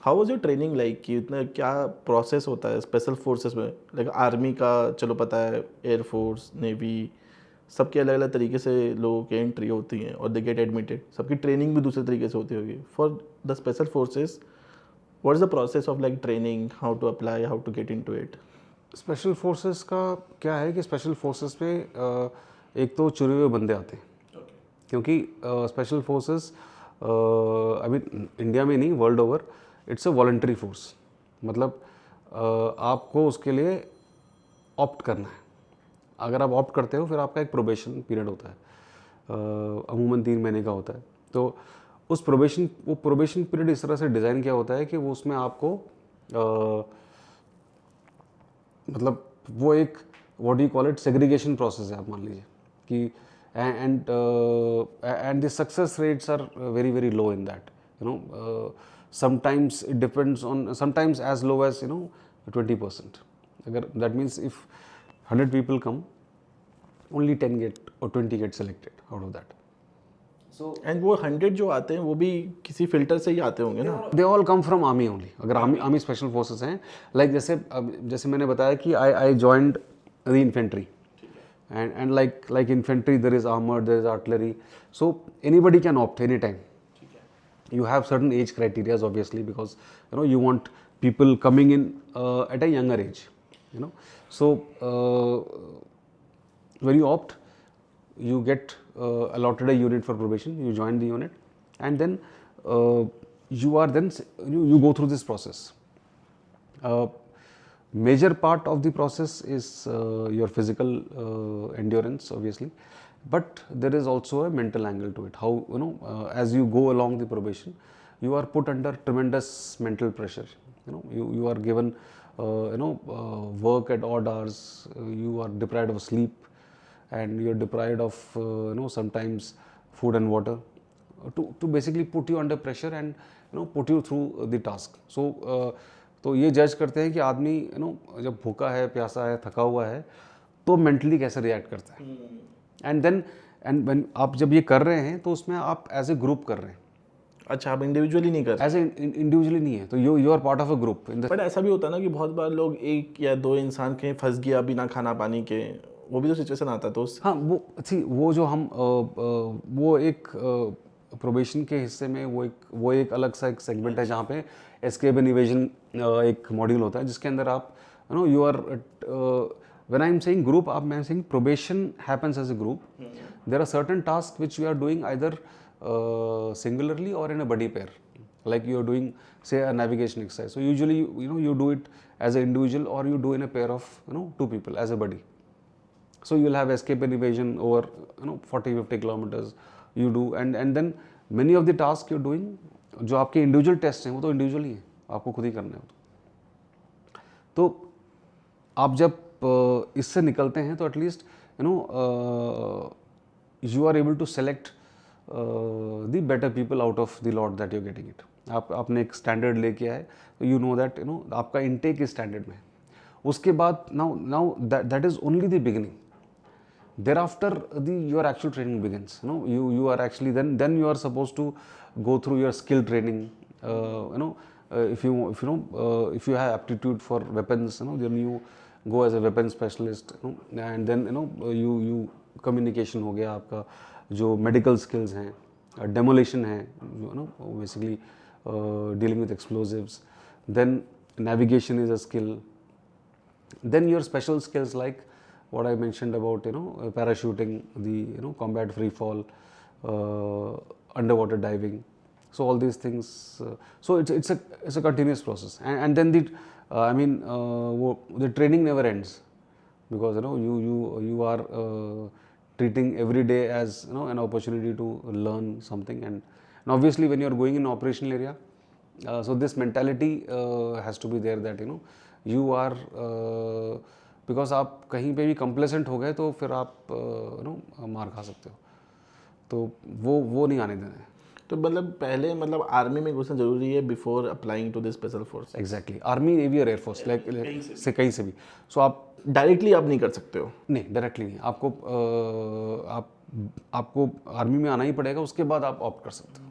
How was your training like कि इतना क्या प्रोसेस होता है स्पेशल फोर्सेस में? लाइक आर्मी का चलो पता है, एयरफोर्स, नेवी, सबके अलग अलग तरीके से लोगों की एंट्री होती है और दे गेट एडमिटेड, सबकी ट्रेनिंग भी दूसरे तरीके से होती होगी. For the special forces what is the process of like training, how to apply, how to get into it? Special forces का क्या है कि स्पेशल फोर्सेस में एक तो चुने हुए बंदे आते हैं, क्योंकि स्पेशल फोर्सेस अभी इंडिया में नहीं, world over it's a voluntary force. मतलब आपको उसके लिए ऑप्ट करना है. अगर आप ऑप्ट करते हो फिर आपका एक प्रोबेशन पीरियड होता है, अमूमन 3 महीने का होता है. तो वो प्रोबेशन पीरियड इस तरह से डिज़ाइन किया होता है कि वो उसमें आपको मतलब वो एक what you call it segregation process है. आप मान लीजिए कि and the success rates are very very low in that, you know. Sometimes it depends on, sometimes as low as 20%. अगर that means if 100 people come, only 10 get or 20 get selected out of that. So and वो 100 जो आते हैं वो भी किसी filter से ही आते होंगे ना? They all come from army only. अगर आर्मी स्पेशल फोर्सेस हैं, लाइक जैसे मैंने बताया कि I joined the infantry, and like infantry there is armor, there is artillery, so anybody can opt any time. You have certain age criteria obviously, because you want people coming in at a younger age, so when you opt, you get allotted a unit for probation, you join the unit, and then you go through this process. Major part of the process is your physical endurance obviously, but there is also a mental angle to it. How as you go along the probation, you are put under tremendous mental pressure. You are given work at odd hours, you are deprived of sleep, and you are deprived of sometimes food and water, to basically put you under pressure and put you through the task. So तो ये जज करते हैं कि आदमी जब भूखा है, प्यासा है, थका हुआ है, तो मेंटली कैसे रिएक्ट करता है. एंड व्हेन आप जब ये कर रहे हैं तो उसमें आप एज ए ग्रुप कर रहे हैं. अच्छा, आप इंडिविजुअली नहीं कर? एज ए इंडिविजुअली नहीं है, तो you are part of a group. But ऐसा भी होता है ना कि बहुत बार लोग एक या दो इंसान कहीं फंस गया बिना खाना पानी के, वो भी तो सिचुएशन आता है. तो हाँ, वो जो हम वो एक प्रोबेशन के हिस्से में वो एक अलग सा एक सेगमेंट है जहाँ पे एस्केप एंड इवेजन एक मॉड्यूल होता है, जिसके अंदर आप you are when I am saying group, मैं saying probation happens as a group. There are certain task which you are doing either singularly or in a buddy pair, like you are doing say a navigation exercise. So usually you do it as an individual, or you do in a pair of 2 people as a buddy. So you will have escape and evasion over 40-50 kilometers you do, and then many of the tasks you are doing जो आपके individual test हैं वो तो individually हैं, आपको खुद ही करना है. तो आप जब इससे निकलते हैं तो at least you are able to select the better people out of the lot that you are getting it. आपने एक स्टैंडर्ड लेके आए तो यू नो दैट आपका इनटेक इस स्टैंडर्ड में. उसके बाद now that is only the beginning. Thereafter your actual training begins. You are actually then you are supposed to go through your skill training. If you have aptitude for weapons, then you go as a weapon specialist. And then you communication हो गया आपका, जो medical skills हैं, demolition है, basically dealing with explosives. Then navigation is a skill. Then your special skills like what I mentioned about parachuting, the combat free fall, underwater diving. So all these things. So it's a continuous process, and then the training never ends, because you are treating every day as an opportunity to learn something, and obviously when you are going in operational area, so this mentality has to be there that you are because आप कहीं पे भी complacent हो गए तो फिर आप मार खा सकते हो. तो वो नहीं आने देना है. तो मतलब पहले आर्मी में घुसना जरूरी है before applying to this special force? Exactly. Army, navy और एयरफोर्स लाइक से कहीं से भी. सो आप डायरेक्टली आप नहीं कर सकते हो? नहीं, डायरेक्टली नहीं. आपको आर्मी में आना ही पड़ेगा, उसके बाद आप ऑप्ट कर सकते हो.